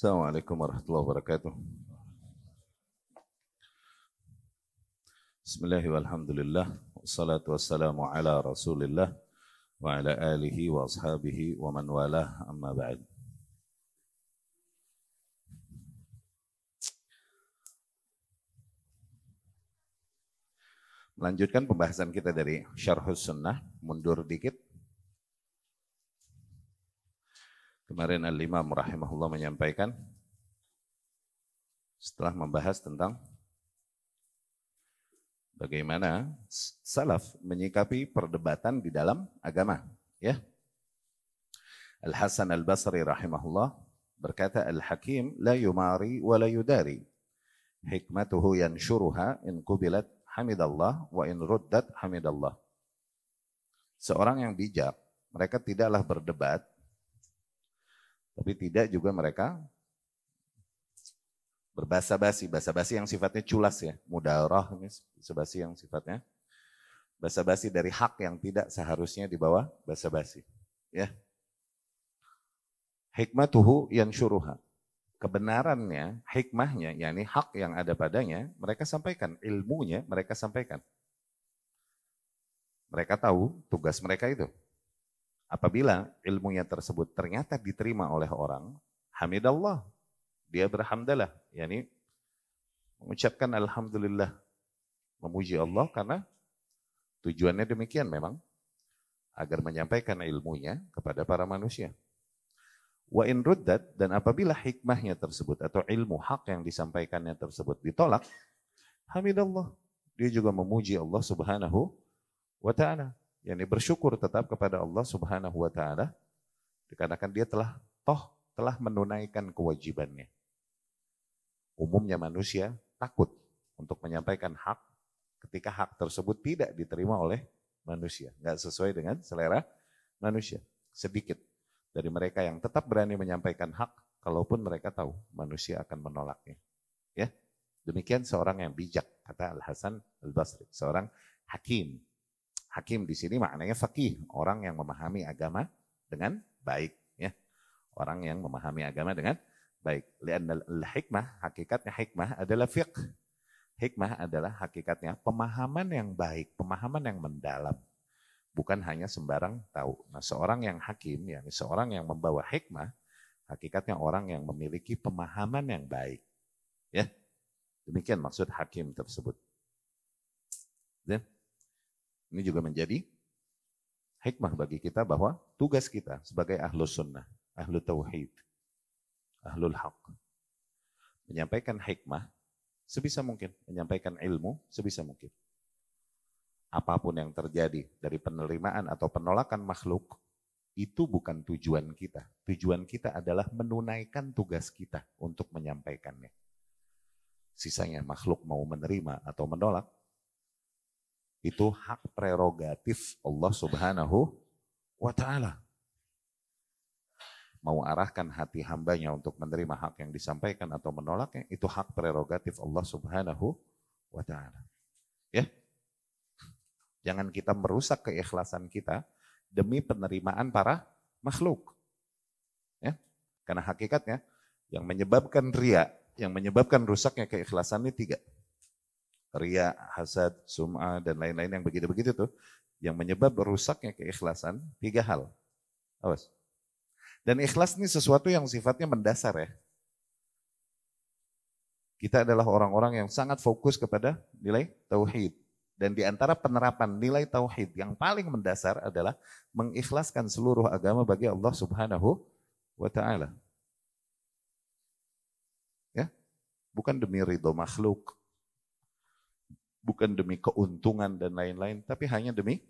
Assalamualaikum warahmatullahi wabarakatuh. Bismillahirrahmanirrahim. Walhamdulillah. Wassalatu wassalamu ala rasulillah wa ala alihi wa ashabihi wa man walah amma ba'd. Melanjutkan pembahasan kita dari Syarhus Sunnah, mundur dikit. Kemarin Al-Imam rahimahullah menyampaikan setelah membahas tentang bagaimana salaf menyikapi perdebatan di dalam agama, ya. Al-Hasan Al-Basri rahimahullah berkata, Al-Hakim la yumari wa la yudari. Hikmatuhu yansyuruha in qubilat hamidallah wa in ruddat hamidallah. Seorang yang bijak, mereka tidaklah berdebat, tapi tidak juga mereka berbasa-basi. Basa-basi yang sifatnya culas ya, mudarah, basa-basi yang sifatnya basa-basi dari hak yang tidak seharusnya dibawa basa-basi. Ya. Hikmatuhu yansyuruha. Kebenarannya, hikmahnya, yakni hak yang ada padanya, mereka sampaikan. Ilmunya mereka sampaikan. Mereka tahu tugas mereka itu. Apabila ilmunya tersebut ternyata diterima oleh orang, hamidallah, dia berhamdalah, yakni mengucapkan alhamdulillah, memuji Allah karena tujuannya demikian memang, agar menyampaikan ilmunya kepada para manusia. Wa in ruddat, dan apabila hikmahnya tersebut atau ilmu hak yang disampaikannya tersebut ditolak, hamidallah, dia juga memuji Allah subhanahu wa ta'ala. Yani bersyukur tetap kepada Allah subhanahu wa ta'ala, dikarenakan dia telah menunaikan kewajibannya. Umumnya manusia takut untuk menyampaikan hak ketika hak tersebut tidak diterima oleh manusia. Nggak sesuai dengan selera manusia. Sedikit dari mereka yang tetap berani menyampaikan hak, kalaupun mereka tahu manusia akan menolaknya. Ya, demikian seorang yang bijak, kata Al-Hasan Al-Basri, seorang hakim. Hakim di sini maknanya faqih, orang yang memahami agama dengan baik, ya. Orang yang memahami agama dengan baik. Li'anna al-hikmah, hakikatnya hikmah adalah fiqh. Hikmah adalah hakikatnya pemahaman yang baik, pemahaman yang mendalam. Bukan hanya sembarang tahu. Nah, seorang yang hakim, yakni seorang yang membawa hikmah, hakikatnya orang yang memiliki pemahaman yang baik. Ya. Demikian maksud hakim tersebut. Dan ini juga menjadi hikmah bagi kita bahwa tugas kita sebagai ahlus sunnah, ahlu tauhid, ahlul haq, menyampaikan hikmah sebisa mungkin, menyampaikan ilmu sebisa mungkin. Apapun yang terjadi dari penerimaan atau penolakan makhluk, itu bukan tujuan kita. Tujuan kita adalah menunaikan tugas kita untuk menyampaikannya. Sisanya makhluk mau menerima atau menolak, itu hak prerogatif Allah subhanahu wa ta'ala. Mau arahkan hati hambanya untuk menerima hak yang disampaikan atau menolaknya, itu hak prerogatif Allah subhanahu wa ta'ala. Ya, jangan kita merusak keikhlasan kita demi penerimaan para makhluk. Ya, karena hakikatnya yang menyebabkan riya, yang menyebabkan rusaknya keikhlasan ini 3. Riya, hasad, sum'ah, dan lain-lain yang begitu-begitu tuh, yang menyebab rusaknya keikhlasan 3 hal. Awas. Dan ikhlas ini sesuatu yang sifatnya mendasar ya. Kita adalah orang-orang yang sangat fokus kepada nilai tauhid. Dan di antara penerapan nilai tauhid yang paling mendasar adalah mengikhlaskan seluruh agama bagi Allah subhanahu wa ta'ala. Ya, bukan demi ridho makhluk, bukan demi keuntungan dan lain-lain, tapi hanya demi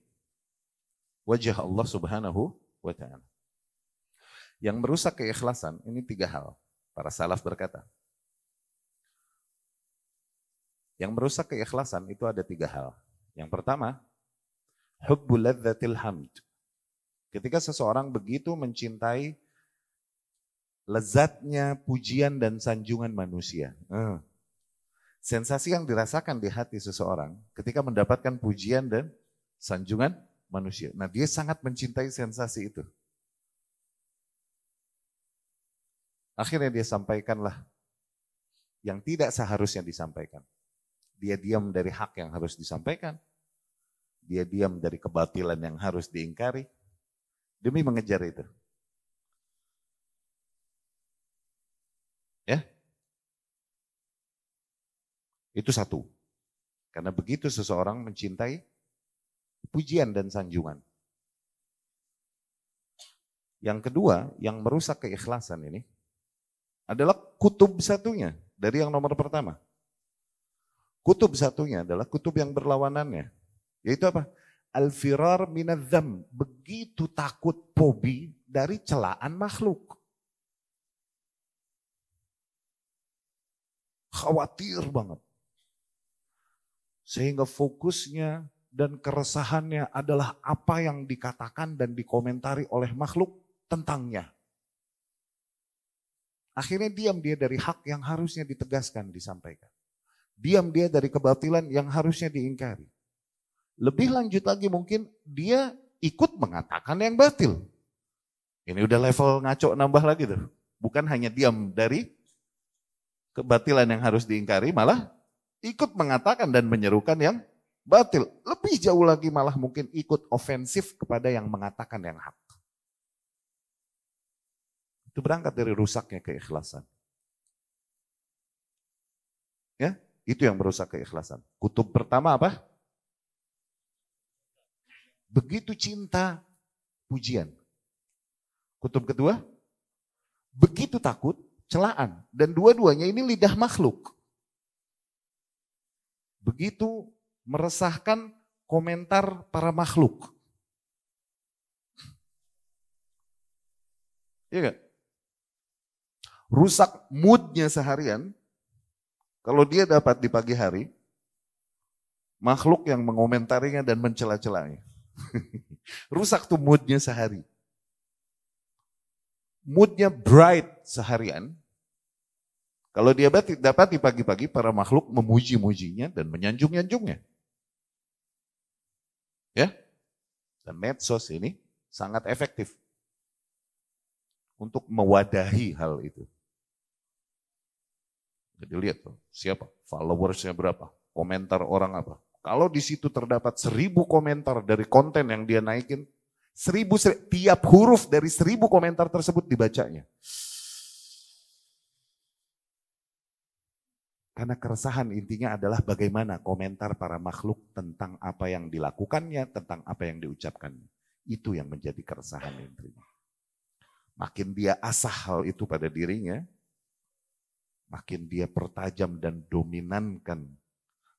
wajah Allah subhanahu wa ta'ala. Yang merusak keikhlasan, ini 3 hal. Para salaf berkata. Yang merusak keikhlasan itu ada 3 hal. Yang pertama, hubbul ladzatil hamd. Ketika seseorang begitu mencintai lezatnya pujian dan sanjungan manusia. Sensasi yang dirasakan di hati seseorang ketika mendapatkan pujian dan sanjungan manusia. Nah, dia sangat mencintai sensasi itu. Akhirnya dia sampaikanlah yang tidak seharusnya disampaikan. Dia diam dari hak yang harus disampaikan. Dia diam dari kebatilan yang harus diingkari. Demi mengejar itu. Ya. Itu satu. Karena begitu seseorang mencintai pujian dan sanjungan. Yang kedua, yang merusak keikhlasan ini adalah kutub satunya dari yang nomor pertama. Kutub satunya adalah kutub yang berlawanannya. Yaitu apa? Al-firar minadzam. Begitu takut fobi dari celaan makhluk. Khawatir banget. Sehingga fokusnya dan keresahannya adalah apa yang dikatakan dan dikomentari oleh makhluk tentangnya. Akhirnya diam dia dari hak yang harusnya ditegaskan, disampaikan. Diam dia dari kebatilan yang harusnya diingkari. Lebih lanjut lagi mungkin dia ikut mengatakan yang batil. Ini udah level ngaco nambah lagi tuh. Bukan hanya diam dari kebatilan yang harus diingkari, malah ikut mengatakan dan menyerukan yang batil. Lebih jauh lagi malah mungkin ikut ofensif kepada yang mengatakan yang hak. Itu berangkat dari rusaknya keikhlasan. Ya, itu yang merusak keikhlasan. Kutub pertama apa? Begitu cinta pujian. Kutub kedua, begitu takut celaan. Dan dua-duanya ini lidah makhluk. Begitu meresahkan komentar para makhluk. Iya gak? Rusak moodnya seharian, kalau dia dapat di pagi hari, makhluk yang mengomentarinya dan mencela-celanya. Rusak tuh moodnya sehari. Moodnya bright seharian, kalau dia dapat di pagi-pagi para makhluk memuji-mujinya dan menyanjung-nyanjungnya. Ya, dan medsos ini sangat efektif untuk mewadahi hal itu. Jadi lihat tuh, siapa, followersnya berapa, komentar orang apa. Kalau di situ terdapat 1000 komentar dari konten yang dia naikin, 1000, tiap huruf dari 1000 komentar tersebut dibacanya. Karena keresahan intinya adalah bagaimana komentar para makhluk tentang apa yang dilakukannya, tentang apa yang diucapkannya. Itu yang menjadi keresahan intinya. Makin dia asah hal itu pada dirinya, makin dia pertajam dan dominankan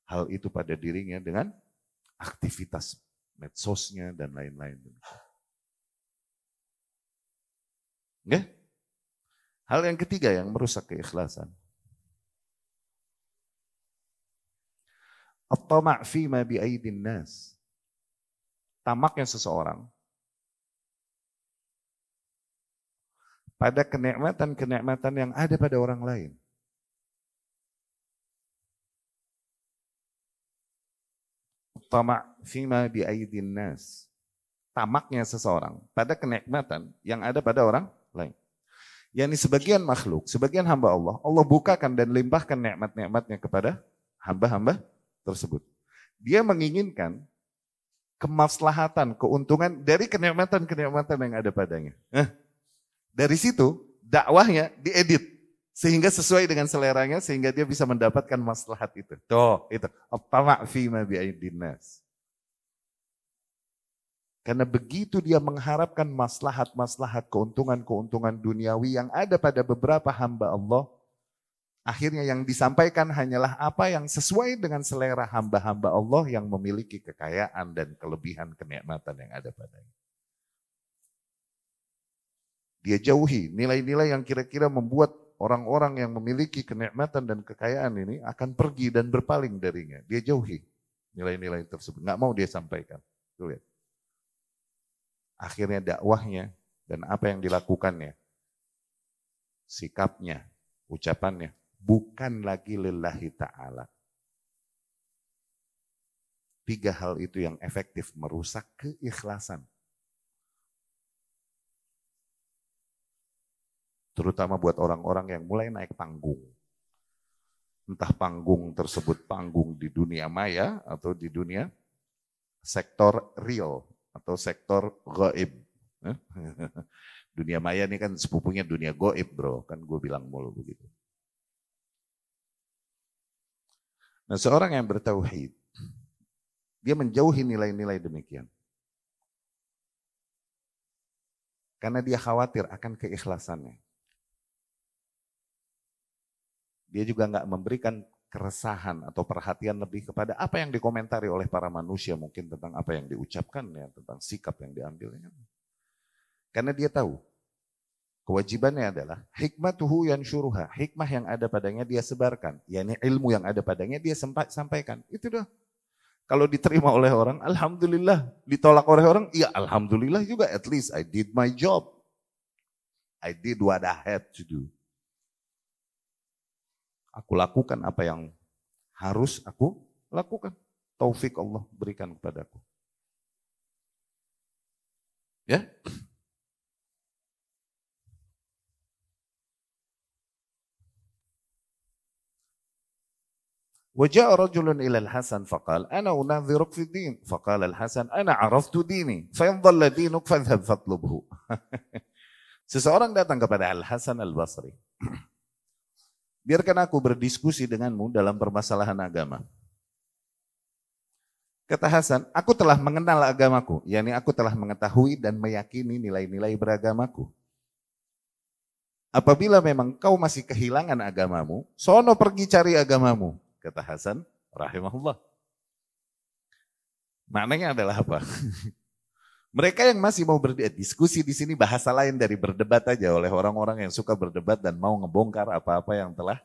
hal itu pada dirinya dengan aktivitas medsosnya dan lain-lain. Oke? Hal yang ketiga yang merusak keikhlasan. At-tama' fima bi'aidin nas. Tamaknya seseorang pada kenikmatan-kenikmatan yang ada pada orang lain. At-tama' fima bi'aidin nas. Tamaknya seseorang pada kenikmatan yang ada pada orang lain. Yani sebagian makhluk, sebagian hamba Allah, Allah bukakan dan limpahkan nikmat-nikmatnya kepada hamba-hamba tersebut. Dia menginginkan kemaslahatan, keuntungan dari kenikmatan-kenikmatan yang ada padanya. Dari situ dakwahnya diedit sehingga sesuai dengan seleranya sehingga dia bisa mendapatkan maslahat itu. Tuh, itu. At-tama' fima bi'aidin nas. Karena begitu dia mengharapkan maslahat-maslahat, keuntungan-keuntungan duniawi yang ada pada beberapa hamba Allah, akhirnya yang disampaikan hanyalah apa yang sesuai dengan selera hamba-hamba Allah yang memiliki kekayaan dan kelebihan kenikmatan yang ada padanya. Dia jauhi nilai-nilai yang kira-kira membuat orang-orang yang memiliki kenikmatan dan kekayaan ini akan pergi dan berpaling darinya. Dia jauhi nilai-nilai tersebut, nggak mau dia sampaikan. Tuh lihat. Akhirnya dakwahnya dan apa yang dilakukannya, sikapnya, ucapannya, bukan lagi lillahi ta'ala. 3 hal itu yang efektif merusak keikhlasan. Terutama buat orang-orang yang mulai naik panggung. Entah panggung tersebut panggung di dunia maya atau di dunia sektor real atau sektor gaib. Dunia maya ini kan sepupunya dunia gaib bro, kan gue bilang mulu begitu. Nah seorang yang bertauhid, dia menjauhi nilai-nilai demikian. Karena dia khawatir akan keikhlasannya. Dia juga nggak memberikan keresahan atau perhatian lebih kepada apa yang dikomentari oleh para manusia mungkin tentang apa yang diucapkan ya, tentang sikap yang diambilnya. Karena dia tahu kewajibannya adalah hikmatuhu yansyuruha, hikmah yang ada padanya dia sebarkan, yakni ilmu yang ada padanya dia sampaikan. Itu dah. Kalau diterima oleh orang, alhamdulillah. Ditolak oleh orang, ya alhamdulillah juga. At least I did my job. I did what I had to do. Aku lakukan apa yang harus aku lakukan. Taufik Allah berikan kepadaku. Ya. وجاء رجل إلى الحسن فقال أنا أناظرك في الدين فقال الحسن أنا عرفت ديني فإن ضل دينك فاذهب فاطلبه. Seseorang datang kepada Al-Hasan Al-Basri. Biarkan aku berdiskusi denganmu dalam permasalahan agama. Kata Hasan, aku telah mengenal agamaku, yakni aku telah mengetahui dan meyakini nilai-nilai beragamaku. Apabila memang kau masih kehilangan agamamu, sono pergi cari agamamu. Kata Hasan, rahimahullah. Maknanya adalah apa? Mereka yang masih mau berdiskusi di sini bahasa lain dari berdebat aja oleh orang-orang yang suka berdebat dan mau ngebongkar apa-apa yang telah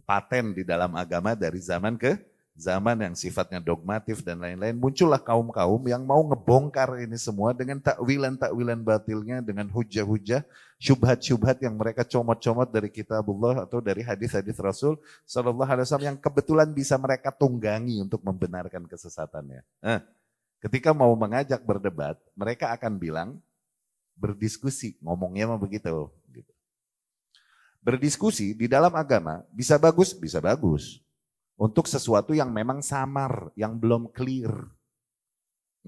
paten di dalam agama dari zaman ke zaman yang sifatnya dogmatif dan lain-lain. Muncullah kaum-kaum yang mau ngebongkar ini semua dengan takwilan-takwilan batilnya, dengan hujah-hujah, syubhat-syubhat yang mereka comot-comot dari kitabullah atau dari hadis-hadis Rasul Sallallahu Alaihi Wasallam yang kebetulan bisa mereka tunggangi untuk membenarkan kesesatannya. Ketika mau mengajak berdebat, mereka akan bilang berdiskusi, ngomongnya mah begitu. Berdiskusi di dalam agama bisa bagus, bisa bagus. Untuk sesuatu yang memang samar, yang belum clear.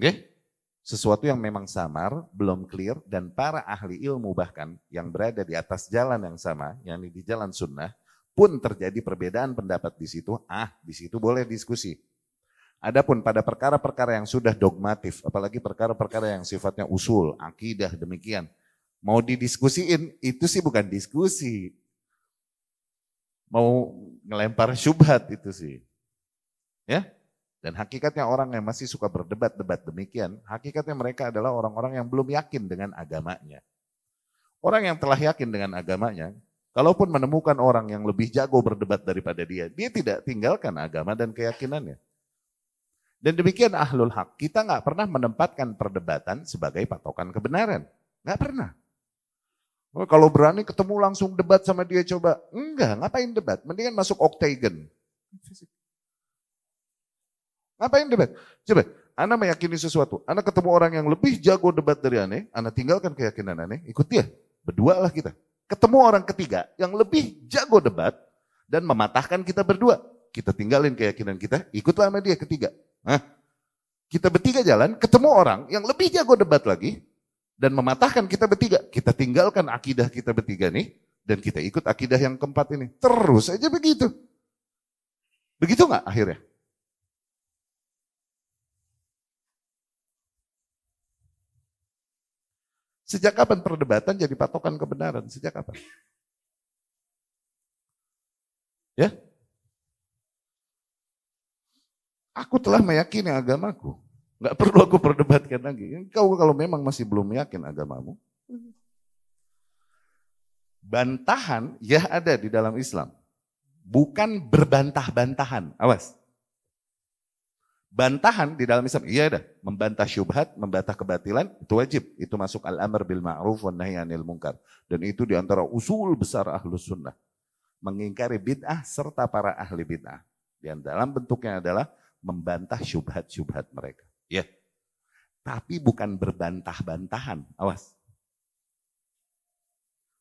Oke? Sesuatu yang memang samar, belum clear, dan para ahli ilmu bahkan yang berada di atas jalan yang sama, yakni di jalan sunnah, pun terjadi perbedaan pendapat di situ boleh diskusi. Adapun pada perkara-perkara yang sudah dogmatif, apalagi perkara-perkara yang sifatnya usul, akidah, demikian, mau didiskusiin, itu sih bukan diskusi. Mau ngelempar syubhat itu sih. Ya? Dan hakikatnya orang yang masih suka berdebat-debat demikian, hakikatnya mereka adalah orang-orang yang belum yakin dengan agamanya. Orang yang telah yakin dengan agamanya, kalaupun menemukan orang yang lebih jago berdebat daripada dia tidak tinggalkan agama dan keyakinannya. Dan demikian ahlul haq, kita nggak pernah menempatkan perdebatan sebagai patokan kebenaran. Nggak pernah. Oh, kalau berani ketemu langsung debat sama dia coba. Enggak, ngapain debat? Mendingan masuk oktagon. Ngapain debat? Coba, Anda meyakini sesuatu. Anda ketemu orang yang lebih jago debat dari Anda, Anda tinggalkan keyakinan Anda, ikut dia. Berdua lah kita. Ketemu orang ketiga yang lebih jago debat dan mematahkan kita berdua. Kita tinggalin keyakinan kita, ikutlah sama dia ketiga. Kita bertiga jalan, ketemu orang yang lebih jago debat lagi, dan mematahkan kita bertiga. Kita tinggalkan akidah kita bertiga nih, dan kita ikut akidah yang keempat ini. Terus aja begitu. Begitu nggak akhirnya? Sejak kapan perdebatan jadi patokan kebenaran? Sejak kapan? Ya? Aku telah meyakini agamaku. Nggak perlu aku perdebatkan lagi. Kau kalau memang masih belum yakin agamamu. Bantahan ya ada di dalam Islam. Bukan berbantah-bantahan. Awas. Bantahan di dalam Islam, iya ada. Membantah syubhat, membantah kebatilan, itu wajib. Itu masuk al-amr bil ma'ruf wa nahi anil munkar. Dan itu di antara usul besar ahlus sunnah. Mengingkari bid'ah serta para ahli bid'ah. Dan dalam bentuknya adalah membantah syubhat-syubhat mereka. Ya. Tapi bukan berbantah-bantahan. Awas.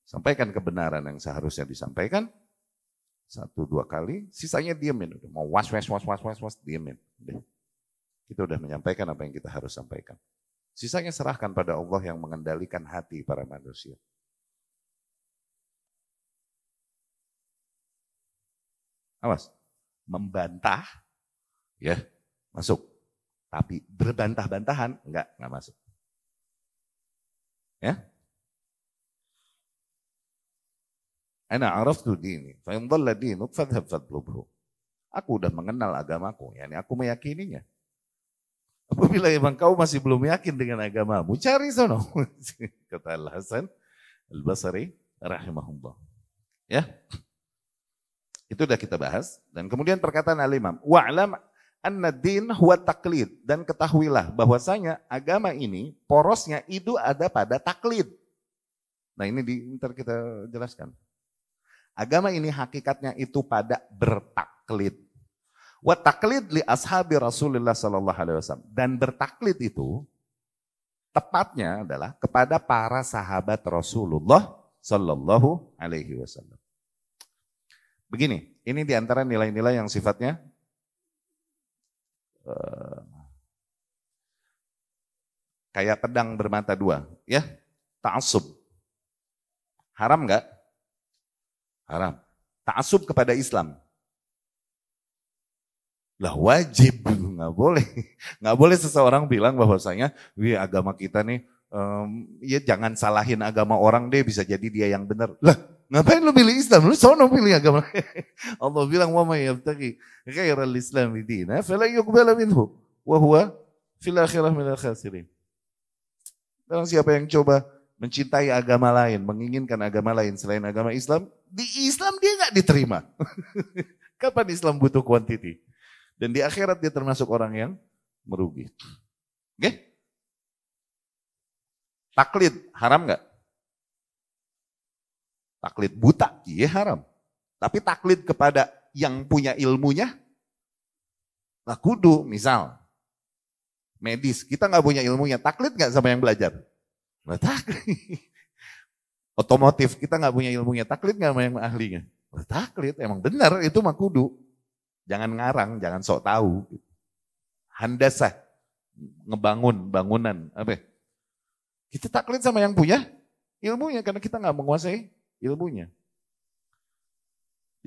Sampaikan kebenaran yang seharusnya disampaikan, 1-2 kali, sisanya diemin. Udah mau was, diemin. Kita udah menyampaikan apa yang kita harus sampaikan. Sisanya serahkan pada Allah yang mengendalikan hati para manusia. Awas, membantah, ya masuk. Tapi berbantah-bantahan, enggak masuk. Ya. Ana araftu dini, fa in dhalla dinuk fadhhab fadlubhu. Aku udah mengenal agamaku, yakni aku meyakininya. Apabila memang kau masih belum yakin dengan agamamu, cari sono. Kata Al-Hasan Al-Basri rahimahullah. Ya. Itu udah kita bahas. Dan kemudian perkataan Al-Imam, wa'lam anna din huwa taklid. Dan ketahuilah bahwasanya agama ini, porosnya itu ada pada taklid. Nah ini ntar kita jelaskan. Agama ini hakikatnya itu pada bertaklid. Wa taklid li ashabi Rasulullah sallallahu alaihi wasallam. Dan bertaklid itu tepatnya adalah kepada para sahabat Rasulullah sallallahu alaihi wasallam. Begini, ini diantara nilai-nilai yang sifatnya kayak pedang bermata dua, ya. Ta'assub. Haram enggak? Haram. Ta'assub kepada Islam. Lah wajib, nggak boleh seseorang bilang bahwasanya, agama kita nih, ya jangan salahin agama orang deh, bisa jadi dia yang benar. Lah ngapain lu pilih Islam? Lu sono pilih agama. Allah bilang wa may yabtaghi ghairal Islam dinan fala yuqbal minhu wa huwa fil akhirah minal khasirin. Barang siapa yang coba mencintai agama lain, menginginkan agama lain selain agama Islam, di Islam dia nggak diterima. Kapan Islam butuh quantity? Dan di akhirat dia termasuk orang yang merugi. Oke? Taklid haram nggak? Taklid buta, iya haram. Tapi taklid kepada yang punya ilmunya, nah kudu, misal medis, kita nggak punya ilmunya, taklid nggak sama yang belajar? Nah, taklid. Otomotif, kita nggak punya ilmunya, taklid nggak sama yang ahlinya? Nah, taklid, emang benar itu mah kudu. Jangan ngarang, jangan sok tahu. Handasah, ngebangun bangunan, apa? Kita taklid sama yang punya ilmunya karena kita nggak menguasai ilmunya.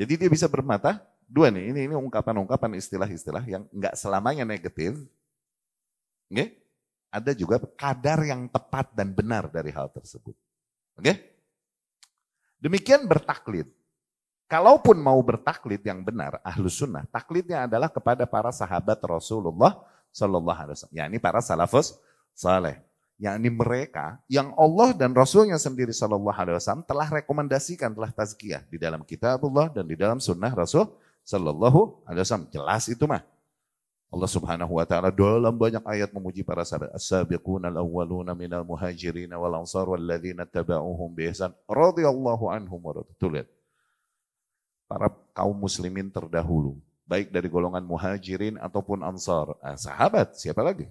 Jadi dia bisa bermata dua nih. Ini ungkapan-ungkapan istilah-istilah yang nggak selamanya negatif. Oke? Ada juga kadar yang tepat dan benar dari hal tersebut. Oke? Demikian bertaklid. Kalaupun mau bertaklid yang benar, ahlus sunnah, taklidnya adalah kepada para sahabat Rasulullah Sallallahu Alaihi Wasallam. Ya, ini para salafus saleh. Yakni mereka yang Allah dan Rasulnya sendiri Sallallahu Alaihi Wasallam telah rekomendasikan, telah tazkiyah di dalam kitabullah dan di dalam sunnah Rasul Sallallahu Alaihi Wasallam. Jelas itu mah. Allah Subhanahu wa taala dalam banyak ayat memuji para sahabat. As-sabiqunal awwaluna minal muhajirin wal ansar walladzina tabauhum bi ihsan radhiyallahu anhum wa radu. Para kaum muslimin terdahulu, baik dari golongan muhajirin ataupun ansar, sahabat, siapa lagi?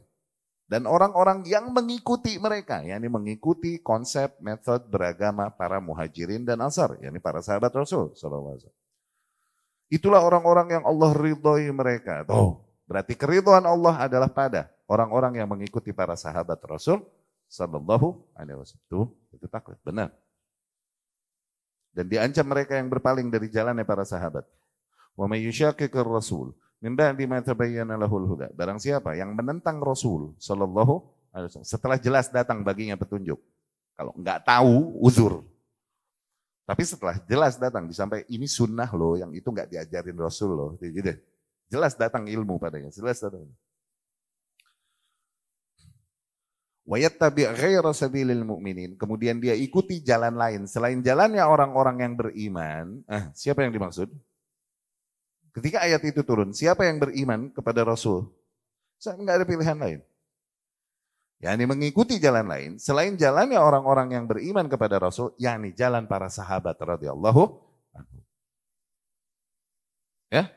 Dan orang-orang yang mengikuti mereka, yakni mengikuti konsep, metode beragama para muhajirin dan ansar, yakni para sahabat Rasul sallallahu alaihi wasallam. Itulah orang-orang yang Allah ridhoi mereka. Berarti keridhaan Allah adalah pada orang-orang yang mengikuti para sahabat Rasul sallallahu alaihi wasallam. Itu taklid, benar. Dan diancam mereka yang berpaling dari jalannya para sahabat. Wa may yushaqiqir rasul min ba'di ma tabayyana lahul huda. Barang siapa yang menentang Rasul sallallahu alaihi wasallam setelah jelas datang baginya petunjuk. Kalau enggak tahu, uzur. Tapi setelah jelas datang disampaikan ini sunnah loh, yang itu enggak diajarin Rasul loh, gitu. Jelas datang ilmu padanya, jelas datang. Wa yattabi' ghaira sabilil mu'minin. Kemudian dia ikuti jalan lain selain jalannya orang-orang yang beriman. Siapa yang dimaksud? Ketika ayat itu turun, siapa yang beriman kepada Rasul? Enggak ada pilihan lain. yakni mengikuti jalan lain selain jalannya orang-orang yang beriman kepada Rasul, yakni jalan para sahabat radhiyallahu anhu. Ya?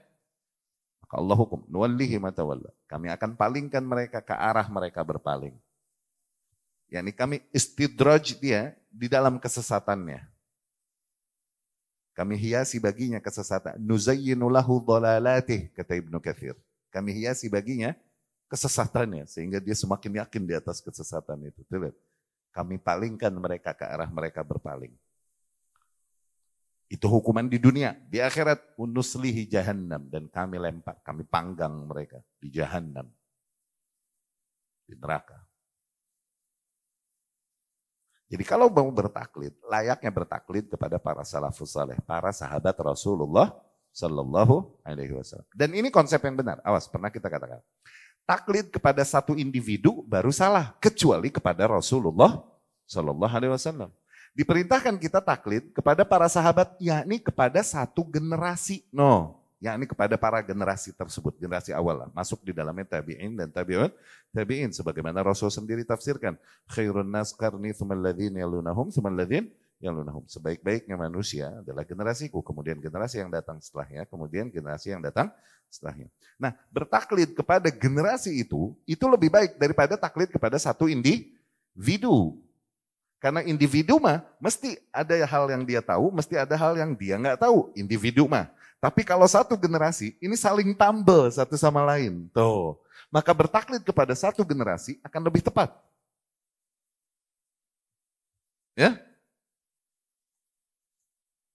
Maka Allah hukum, nuwallihi ma tawalla. Kami akan palingkan mereka ke arah mereka berpaling. Yakni kami istidraj dia di dalam kesesatannya. Kami hiasi baginya kesesatan. Nuzayyinu lahu dhalalatih, kata Ibnu Katsir. Kami hiasi baginya kesesatannya, sehingga dia semakin yakin di atas kesesatan itu. Tuh, lihat. Kami palingkan mereka ke arah mereka berpaling. Itu hukuman di dunia. Di akhirat, unuslihi jahannam. Dan kami lempar, kami panggang mereka di jahannam. Di neraka. Jadi kalau mau bertaklid, layaknya bertaklid kepada para salafus saleh, para sahabat Rasulullah Sallallahu Alaihi Wasallam. Dan ini konsep yang benar. Awas, pernah kita katakan. Taklid kepada satu individu baru salah, kecuali kepada Rasulullah Sallallahu Alaihi Wasallam. Diperintahkan kita taklid kepada para sahabat, yakni kepada satu generasi. Yakni kepada para generasi tersebut, generasi awal lah. Masuk di dalamnya tabi'in dan tabi'in. Sebagaimana Rasul sendiri tafsirkan. Khairun nas qarni thumal ladzina yalunahum thumal ladzina yalunahum. Sebaik-baiknya manusia adalah generasiku. Kemudian generasi yang datang setelahnya. Kemudian generasi yang datang setelahnya. Nah, bertaklid kepada generasi itu lebih baik daripada taklid kepada satu individu. Karena individu mah mesti ada hal yang dia tahu, mesti ada hal yang dia nggak tahu. Individu mah. Tapi kalau satu generasi, ini saling tambel satu sama lain. Tuh. Maka bertaklid kepada satu generasi akan lebih tepat. Ya?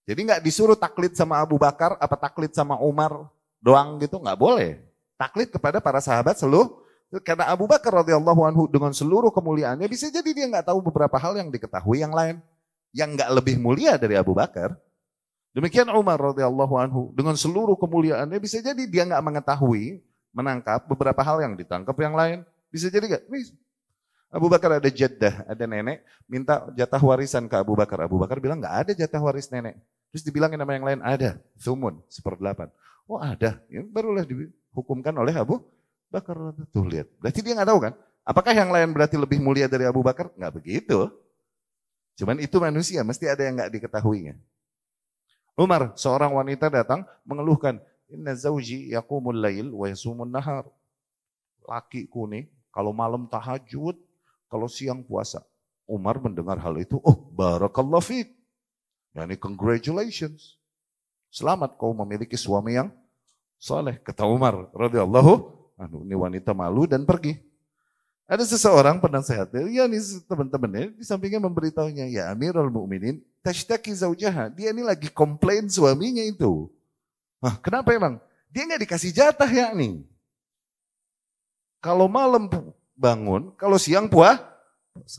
Jadi nggak disuruh taklid sama Abu Bakar, apa taklid sama Umar doang gitu, nggak boleh. Taklid kepada para sahabat seluruh. Karena Abu Bakar radhiyallahu anhu dengan seluruh kemuliaannya, bisa jadi dia nggak tahu beberapa hal yang diketahui yang lain. Yang nggak lebih mulia dari Abu Bakar. Demikian Umar radhiyallahu anhu dengan seluruh kemuliaannya bisa jadi dia nggak mengetahui, menangkap beberapa hal yang ditangkap yang lain. Bisa jadi nggak? Abu Bakar ada jaddah, ada nenek, minta jatah warisan ke Abu Bakar. Abu Bakar bilang nggak ada jatah waris nenek. Terus dibilangin nama yang lain ada, thumun, 1/8. Oh ada, ya, barulah dihukumkan oleh Abu Bakar. Tuh lihat, berarti dia nggak tahu kan? Apakah yang lain berarti lebih mulia dari Abu Bakar? Nggak begitu. Cuman itu manusia, mesti ada yang nggak diketahuinya. Umar, seorang wanita datang mengeluhkan, inna zawji yaqumul lail wa yasumun nahar. Lakiku nih, kalau malam tahajud, kalau siang puasa. Umar mendengar hal itu, oh barakallahu fiik. Yani congratulations. Selamat kau memiliki suami yang soleh. Kata Umar radhiyallahu anhu, ini wanita malu dan pergi. Ada seseorang penasehat, ya nih teman-temannya di sampingnya memberitahunya, ya Amirul Mukminin, tashtaki zaujaha, dia ini lagi komplain suaminya itu. Kenapa emang? Dia nggak dikasih jatah ya nih. Kalau malam bangun, kalau siang puasa,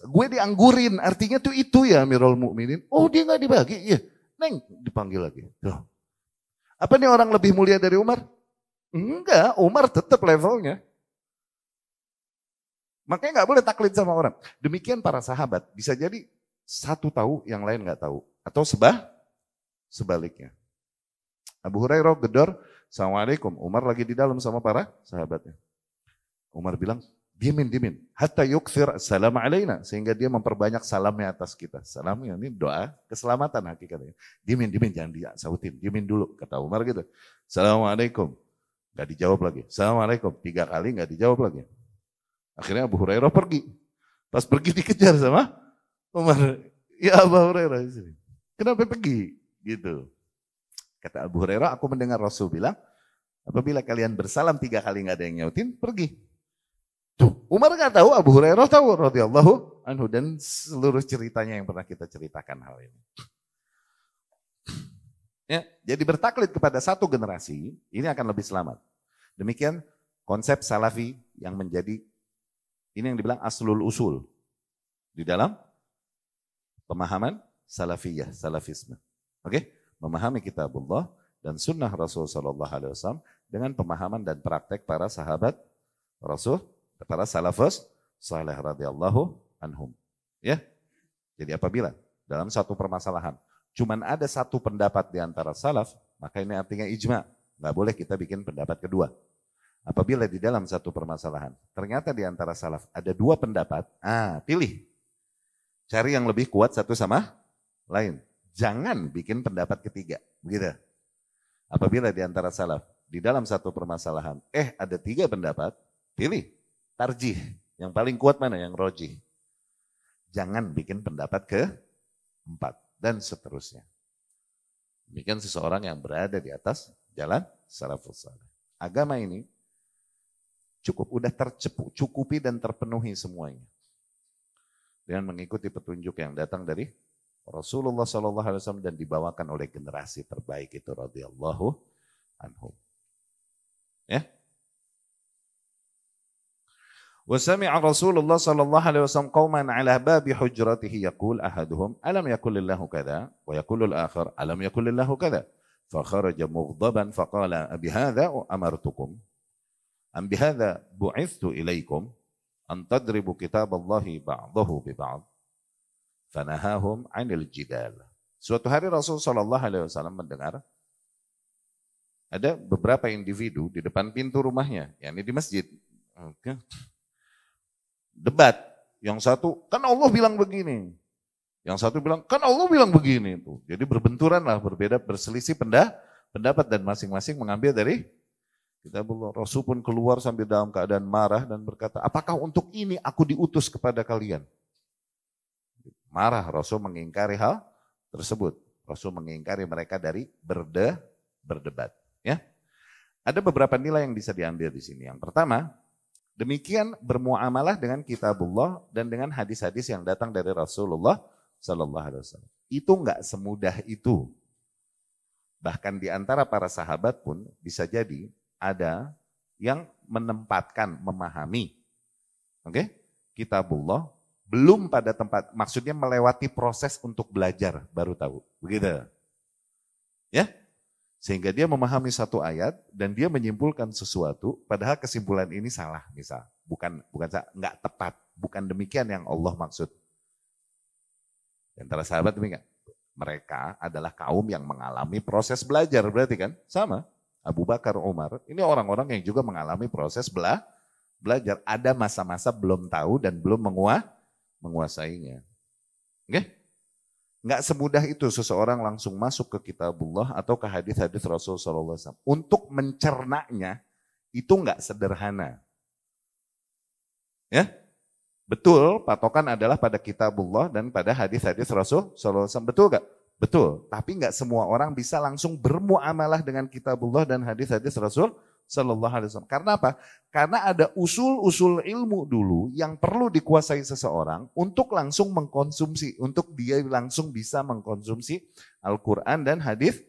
gue dianggurin, artinya tuh itu ya Amirul Mukminin. Oh dia nggak dibagi, iya. Neng dipanggil lagi. Tuh. Apa nih orang lebih mulia dari Umar? Enggak, Umar tetap levelnya. Makanya nggak boleh taklid sama orang. Demikian para sahabat, bisa jadi satu tahu, yang lain nggak tahu. Atau sebaliknya. Abu Hurairah gedor, Assalamualaikum. Umar lagi di dalam sama para sahabatnya. Umar bilang, dimin. Hatta yukthir salam alaina. Sehingga dia memperbanyak salamnya atas kita. Salamnya ini doa keselamatan hakikatnya. Dimin, jangan disautin. Dimin dulu, kata Umar gitu. Assalamualaikum. Gak dijawab lagi. Assalamualaikum. 3 kali gak dijawab lagi. Akhirnya Abu Hurairah pergi. Pas pergi dikejar sama Umar. Ya Abu Hurairah. Kenapa pergi? Gitu. Kata Abu Hurairah, aku mendengar Rasul bilang, apabila kalian bersalam 3 kali gak ada yang nyautin, pergi. Tuh, Umar gak tahu, Abu Hurairah tahu radhiyallahu anhu, dan seluruh ceritanya yang pernah kita ceritakan hal ini. Ya, jadi bertaklid kepada satu generasi, ini akan lebih selamat. Demikian konsep salafi yang menjadi, ini yang dibilang aslul usul. Di dalam pemahaman salafiyah, salafisme. Oke? Memahami kitabullah dan sunnah Rasul sallallahu alaihi wasallam dengan pemahaman dan praktek para sahabat Rasul, para salafus salih radhiyallahu anhum. Ya. Jadi apabila dalam satu permasalahan cuman ada satu pendapat di antara salaf, maka ini artinya ijma. Nggak boleh kita bikin pendapat kedua. Apabila di dalam satu permasalahan ternyata di antara salaf ada 2 pendapat, pilih. Cari yang lebih kuat satu sama lain. Jangan bikin pendapat ketiga. Begitu. Apabila di antara salaf di dalam satu permasalahan, ada 3 pendapat, pilih. Tarjih. Yang paling kuat mana? Yang rojih. Jangan bikin pendapat ke-4. Dan seterusnya. Demikian seseorang yang berada di atas jalan salafus saleh. Agama ini udah tercukupi dan terpenuhi semuanya. Dengan mengikuti petunjuk yang datang dari Rasulullah SAW dan dibawakan oleh generasi terbaik itu radhiyallahu anhum. Ya. وسمع رسول الله صلى الله عليه وسلم قوما على باب حجرته يقول أحدهم ألم يقل الله كذا ويقول الآخر ألم يقل الله كذا فخرج مغضبا فقال أبهذا أمرتكم أم بهذا بعثت إليكم أن تضربوا كتاب الله بعضه ببعض فنهاهم عن الجدال. Suatu hari Rasul Shallallahu Alaihi Wasallam mendengar ada beberapa individu di depan pintu rumahnya, yakni di masjid. Debat, yang satu kan Allah bilang begini, yang satu bilang kan Allah bilang begini itu. Jadi berbenturan lah, berbeda, berselisih pendapat dan masing-masing mengambil dari kitabullah. Rasul pun keluar sambil dalam keadaan marah dan berkata, apakah untuk ini aku diutus kepada kalian? Marah, Rasul mengingkari hal tersebut. Rasul mengingkari mereka dari berdebat. Ya, ada beberapa nilai yang bisa diambil di sini. Yang pertama, demikian bermuamalah dengan kitabullah dan dengan hadis-hadis yang datang dari Rasulullah Sallallahu Alaihi Wasallam. Itu enggak semudah itu. Bahkan di antara para sahabat pun bisa jadi ada yang menempatkan, memahami, kitabullah belum pada tempat, maksudnya melewati proses untuk belajar baru tahu, begitu, ya. Sehingga dia memahami satu ayat dan dia menyimpulkan sesuatu, padahal kesimpulan ini salah, misal, bukan nggak tepat, bukan demikian yang Allah maksud. Di antara sahabat demikian, mereka adalah kaum yang mengalami proses belajar, berarti kan sama. Abu Bakar, Umar, ini orang-orang yang juga mengalami proses belajar. Ada masa-masa belum tahu dan belum menguasainya. Oke? Nggak semudah itu seseorang langsung masuk ke kitabullah atau ke hadis-hadis Rasul SAW. Untuk mencernanya itu nggak sederhana. Ya, betul patokan adalah pada kitabullah dan pada hadis-hadis Rasul SAW. Betul nggak? Betul. Tapi nggak semua orang bisa langsung bermuamalah dengan kitabullah dan hadis-hadis Rasul Sallallahu Alaihi Wasallam. Karena apa? Karena ada usul-usul ilmu dulu yang perlu dikuasai seseorang untuk langsung mengkonsumsi, untuk dia langsung bisa mengkonsumsi Al-Quran dan hadis.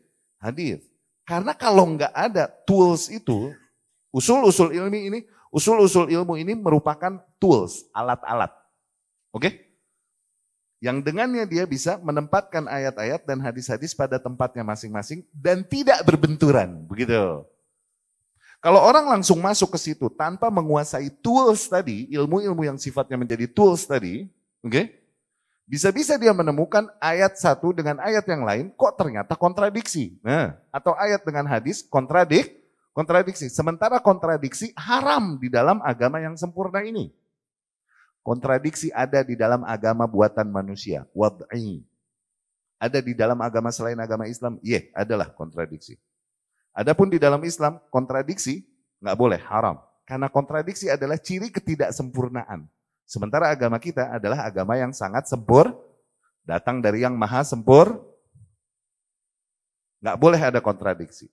Karena kalau nggak ada tools itu, usul-usul ilmu ini merupakan tools, alat-alat. Oke? Yang dengannya dia bisa menempatkan ayat-ayat dan hadis-hadis pada tempatnya masing-masing dan tidak berbenturan, begitu. Kalau orang langsung masuk ke situ tanpa menguasai tools tadi, ilmu-ilmu yang sifatnya menjadi tools tadi, bisa-bisa dia menemukan ayat satu dengan ayat yang lain, kok ternyata kontradiksi. Nah, atau ayat dengan hadis kontradiksi. Sementara kontradiksi haram di dalam agama yang sempurna ini. Kontradiksi ada di dalam agama buatan manusia, wad'i. Ada di dalam agama selain agama Islam, adalah kontradiksi. Adapun di dalam Islam, kontradiksi nggak boleh, haram. Karena kontradiksi adalah ciri ketidaksempurnaan. Sementara agama kita adalah agama yang sangat datang dari yang maha nggak boleh ada kontradiksi.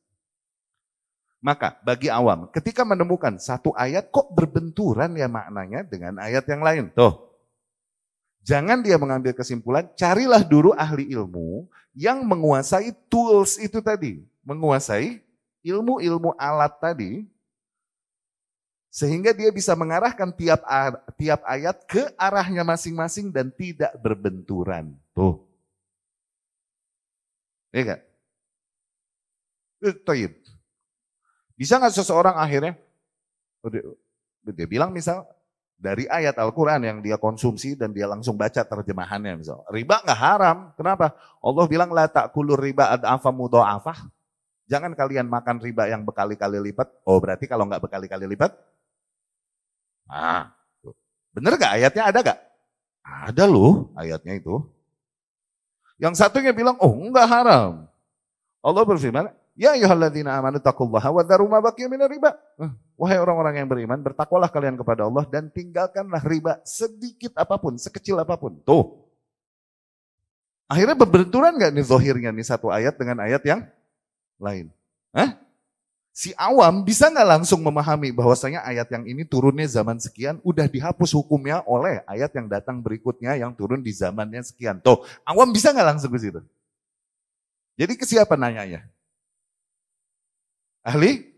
Maka bagi awam, ketika menemukan satu ayat kok berbenturan ya maknanya dengan ayat yang lain. Jangan dia mengambil kesimpulan, carilah dulu ahli ilmu yang menguasai tools itu tadi. Menguasai ilmu-ilmu alat tadi, sehingga dia bisa mengarahkan tiap ayat ke arahnya masing-masing dan tidak berbenturan. Iya gak? Toib. Bisa gak seseorang akhirnya, dia bilang misal, dari ayat Al-Quran yang dia konsumsi dan dia langsung baca terjemahannya misal. Riba gak haram, kenapa? Allah bilang, la ta'kulur riba ad'afa mudha'afah. Jangan kalian makan riba yang berkali-kali lipat. Oh berarti kalau nggak berkali-kali lipat? Bener gak ayatnya ada gak? Ada loh ayatnya itu. Yang satunya bilang, oh enggak haram. Allah berfirman, ya ayyuhalladzina amanu taqullaha wa dharu ma baqiya minar riba. Wahai orang-orang yang beriman, bertakwalah kalian kepada Allah dan tinggalkanlah riba sedikit apapun, sekecil apapun. Akhirnya berbenturan nggak nih zohirnya nih satu ayat dengan ayat yang lain? Hah? Si awam bisa nggak langsung memahami bahwasanya ayat yang ini turunnya zaman sekian, udah dihapus hukumnya oleh ayat yang datang berikutnya yang turun di zamannya sekian. Tuh, awam bisa nggak langsung ke situ? Jadi ke siapa nanyanya? Ahli?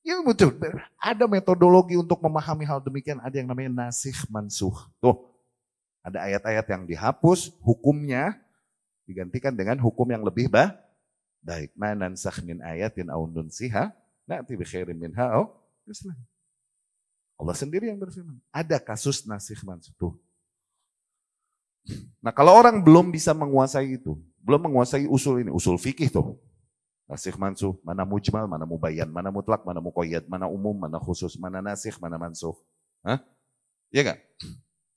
Ya betul. Ada metodologi untuk memahami hal demikian. Ada yang namanya nasikh mansuh. Tuh, ada ayat-ayat yang dihapus, hukumnya digantikan dengan hukum yang lebih baik. Ma nansakh min ayatin aw nunsiha na'ti bi khairin minha aw mislah. Allah sendiri yang berfirman. Ada kasus nasikh mansuh. Tuh. Nah, kalau orang belum bisa menguasai itu, belum menguasai usul ini, usul fikih tuh. Nasikh mansuh, mana mujmal, mana mubayyan, mana mutlak, mana muqayyad, mana umum, mana khusus, mana nasikh, mana mansuh. Hah? Iya enggak?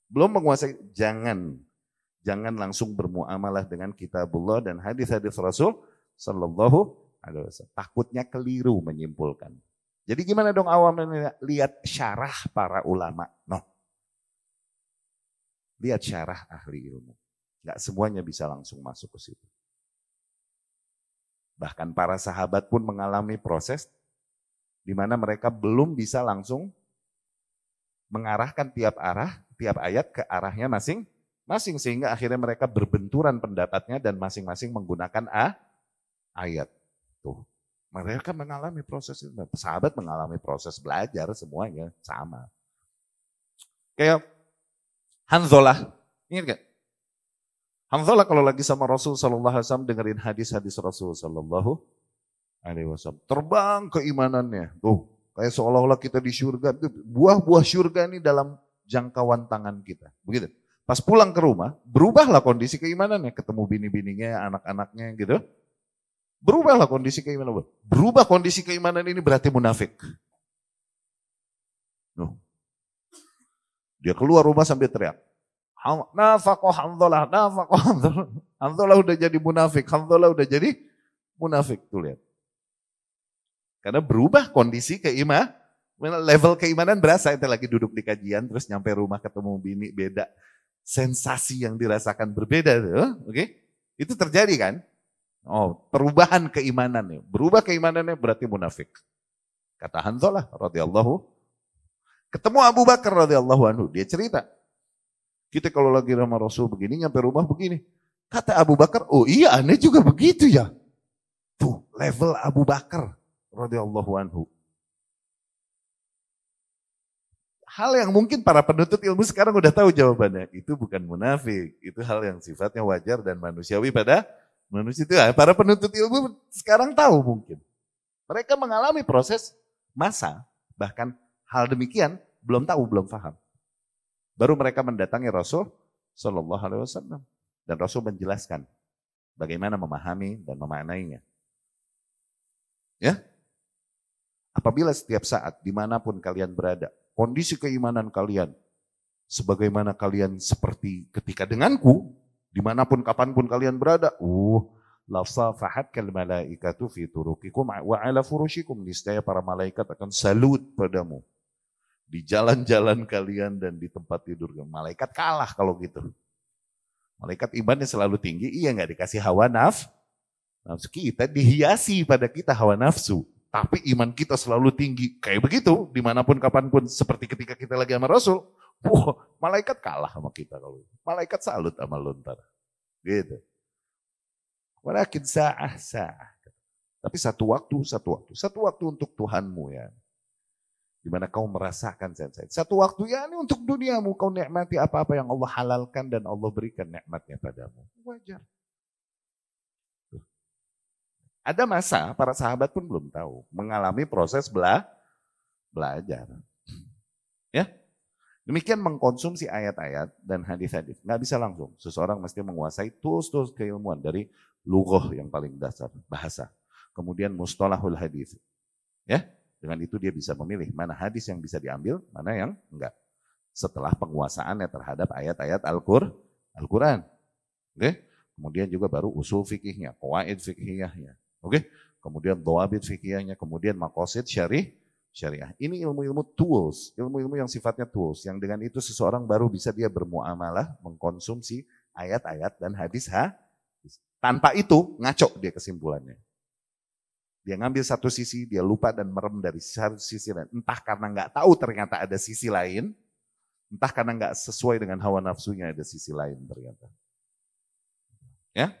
Belum menguasai, jangan langsung bermuamalah dengan kitabullah dan hadis-hadis Rasul sallallahu alaihi wasallam. Takutnya keliru menyimpulkan. Jadi gimana dong awam lihat syarah para ulama? No. Lihat syarah ahli ilmu. Enggak semuanya bisa langsung masuk ke situ. Bahkan para sahabat pun mengalami proses di mana mereka belum bisa langsung mengarahkan tiap ayat ke arahnya masing-masing sehingga akhirnya mereka berbenturan pendapatnya dan masing-masing menggunakan ayat. Tuh. Mereka mengalami proses itu. Sahabat mengalami proses belajar semuanya sama. Kayak Hanzalah, ingat gak? Hanzalah kalau lagi sama Rasul sallallahu alaihi wasallam dengerin hadis-hadis Rasul sallallahu alaihi wasallam. Terbang keimanannya. Tuh, kayak seolah-olah kita di surga. Buah-buah surga ini dalam jangkauan tangan kita. Begitu. Pas pulang ke rumah, berubahlah kondisi keimanannya. Ketemu bini-bininya, anak-anaknya gitu. Berubahlah kondisi keimanan. Berubah kondisi keimanan ini berarti munafik. Nuh. Dia keluar rumah sambil teriak. Nafaqoh Hanzalah, nafaqoh Hanzalah. Hanzalah udah jadi munafik, Hanzalah udah jadi munafik. Tuh lihat. Karena berubah kondisi keimanan, level keimanan berasa. Kita lagi duduk di kajian, terus nyampe rumah ketemu bini, beda. Sensasi yang dirasakan berbeda. Oke? Itu terjadi kan? Oh, perubahan keimanannya. Berubah keimanannya berarti munafik. Kata Hanzalah radhiyallahu. Ketemu Abu Bakar radhiyallahu anhu, dia cerita. Kita kalau lagi sama Rasul begini, nyampe rumah begini. Kata Abu Bakar, oh iya aneh juga begitu ya. Tuh, level Abu Bakar radhiyallahu anhu. Hal yang mungkin para penuntut ilmu sekarang udah tahu jawabannya. Itu bukan munafik, itu hal yang sifatnya wajar dan manusiawi pada manusia itu. Para penuntut ilmu sekarang tahu mungkin. Mereka mengalami proses masa, bahkan hal demikian belum tahu, belum paham. Baru mereka mendatangi Rasul Sallallahu Alaihi Wasallam dan Rasul menjelaskan bagaimana memahami dan memaknainya. Ya, apabila setiap saat dimanapun kalian berada, kondisi keimanan kalian sebagaimana kalian seperti ketika denganku, dimanapun kapanpun kalian berada, lasafahat kal malaikatu fi turuqikum wa ala furushikum, niscaya para malaikat akan salut padamu di jalan-jalan kalian dan di tempat tidur. Malaikat kalah kalau gitu. Malaikat imannya selalu tinggi, iya nggak dikasih hawa nafsu. Kita dihiasi pada kita hawa nafsu. Tapi iman kita selalu tinggi. Kayak begitu, dimanapun kapanpun. Seperti ketika kita lagi sama Rasul. Malaikat kalah sama kita. Kalau malaikat salut sama lontar. Gitu. Walakin sa'ah. Tapi satu waktu untuk Tuhanmu ya. Di mana kau merasakan sensasi. Satu waktu ya ini untuk duniamu. Kau nikmati apa-apa yang Allah halalkan dan Allah berikan nikmatnya padamu. Wajar. Ada masa para sahabat pun belum tahu. Mengalami proses belajar. Ya. Demikian mengkonsumsi ayat-ayat dan hadis-hadis. Nggak bisa langsung. Seseorang mesti menguasai tools-tools keilmuan dari lughah yang paling dasar. Bahasa. Kemudian mustalahul hadis. Ya. Dengan itu dia bisa memilih mana hadis yang bisa diambil, mana yang enggak. Setelah penguasaannya terhadap ayat-ayat Al-Quran. Oke? Kemudian juga baru usul fikihnya, qawaid fikihnya. Oke? Kemudian dhawabit fikihnya, kemudian maqasid syariah. Ini ilmu-ilmu tools, ilmu-ilmu yang sifatnya tools. Yang dengan itu seseorang baru bisa dia bermuamalah, mengkonsumsi ayat-ayat dan hadis Tanpa itu ngaco dia kesimpulannya. Dia ngambil satu sisi, dia lupa dan merem dari satu sisi lain. Entah karena nggak tahu ternyata ada sisi lain, entah karena nggak sesuai dengan hawa nafsunya ada sisi lain ternyata. Ya,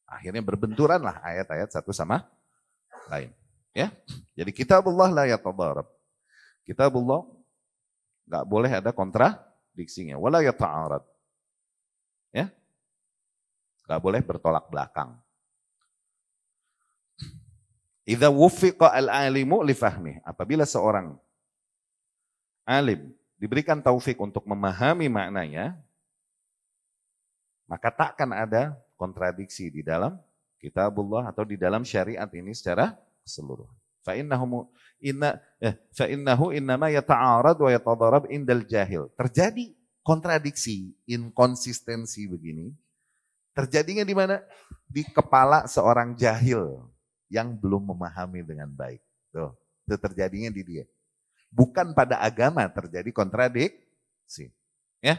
akhirnya berbenturanlah ayat-ayat satu sama lain. Ya, jadi kitabullah la yatadarab. Kitabullah nggak boleh ada kontradiksinya. Wala yata'arad. Ya, nggak boleh bertolak belakang. Idza wuffiqa al-alimu li fahmi. Apabila seorang alim diberikan taufik untuk memahami maknanya, maka takkan ada kontradiksi di dalam kitabullah atau di dalam syariat ini secara keseluruhan. Fa innahu innama yata'arad wa yatadarab indal jahil. Terjadi kontradiksi, inkonsistensi begini. Terjadinya di mana? Di kepala seorang jahil yang belum memahami dengan baik. Tuh, itu terjadinya di dia. Bukan pada agama terjadi kontradiksi. Ya.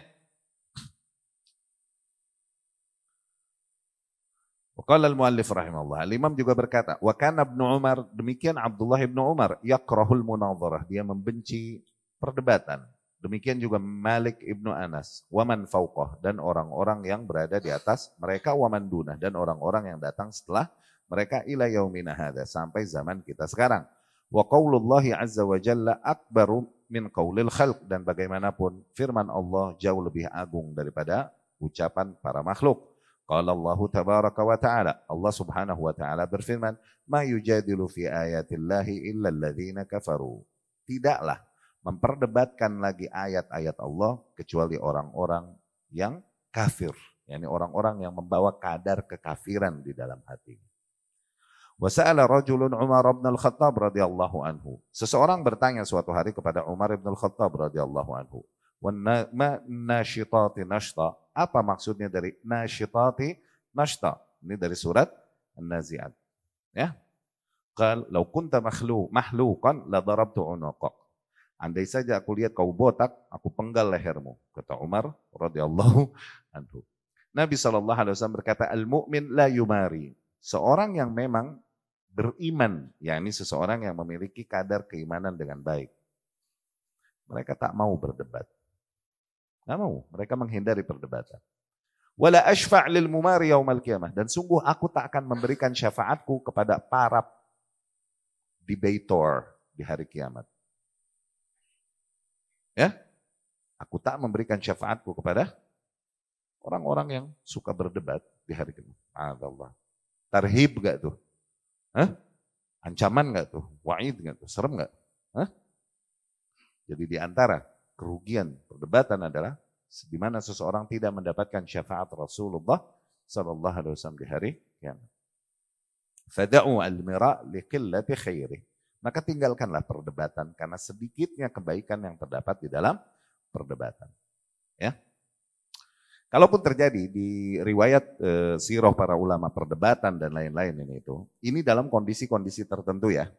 Waqala al-muallif rahimahullah. Al-Imam juga berkata, wa kana Ibnu Umar, demikian Abdullah Ibnu Umar yakrahul munadharah, dia membenci perdebatan. Demikian juga Malik Ibnu Anas, waman fauqah, dan orang-orang yang berada di atas mereka, waman dunah, dan orang-orang yang datang setelah mereka ila yaumina hadza, sampai zaman kita sekarang. Wa qaulullahi azza wa jalla akbaru min qaulil khalq, dan bagaimanapun firman Allah jauh lebih agung daripada ucapan para makhluk. Qala Allah tabaraka wa ta'ala, Allah subhanahu wa ta'ala berfirman, ma yujadilu fi ayatillahi illa alladhina kafaru. Tidaklah memperdebatkan lagi ayat-ayat Allah kecuali orang-orang yang kafir, yakni orang-orang yang membawa kadar kekafiran di dalam hatinya. Wa sa'ala rajulun Umar bin Al-Khattab radhiyallahu anhu. Seseorang bertanya suatu hari kepada Umar bin Al-Khattab radhiyallahu anhu. Wa ma nasyitati nashta? Apa maksudnya dari nasyitati nashta? Ini dari surat An-Nazi'at. Ya. Qal law kunta mahluqan la darabtu unuqak. Andai saja aku lihat kau botak, aku penggal lehermu, kata Umar radhiyallahu anhu. Nabi SAW berkata, al-mu'min la yumari. Seorang yang memang beriman, yakni seseorang yang memiliki kadar keimanan dengan baik. Mereka tak mau berdebat. Nggak mau, mereka menghindari perdebatan. Wala ashfa' lil mumari yaumal qiyamah, dan sungguh aku tak akan memberikan syafaatku kepada para debator di hari kiamat. Ya, aku tak memberikan syafaatku kepada orang-orang yang suka berdebat di hari kiamat. Allah. Tarhib gak tuh? Hah? Ancaman gak tuh? Wa'id gak tuh? Serem gak? Hah? Jadi di antara kerugian perdebatan adalah di mana seseorang tidak mendapatkan syafaat Rasulullah sallallahu alaihi wasallam di hari kiamat. Fada'u al-mira' liqillati khairi. Maka tinggalkanlah perdebatan karena sedikitnya kebaikan yang terdapat di dalam perdebatan. Ya. Kalaupun terjadi di riwayat sirah para ulama perdebatan dan lain-lain ini dalam kondisi-kondisi tertentu ya.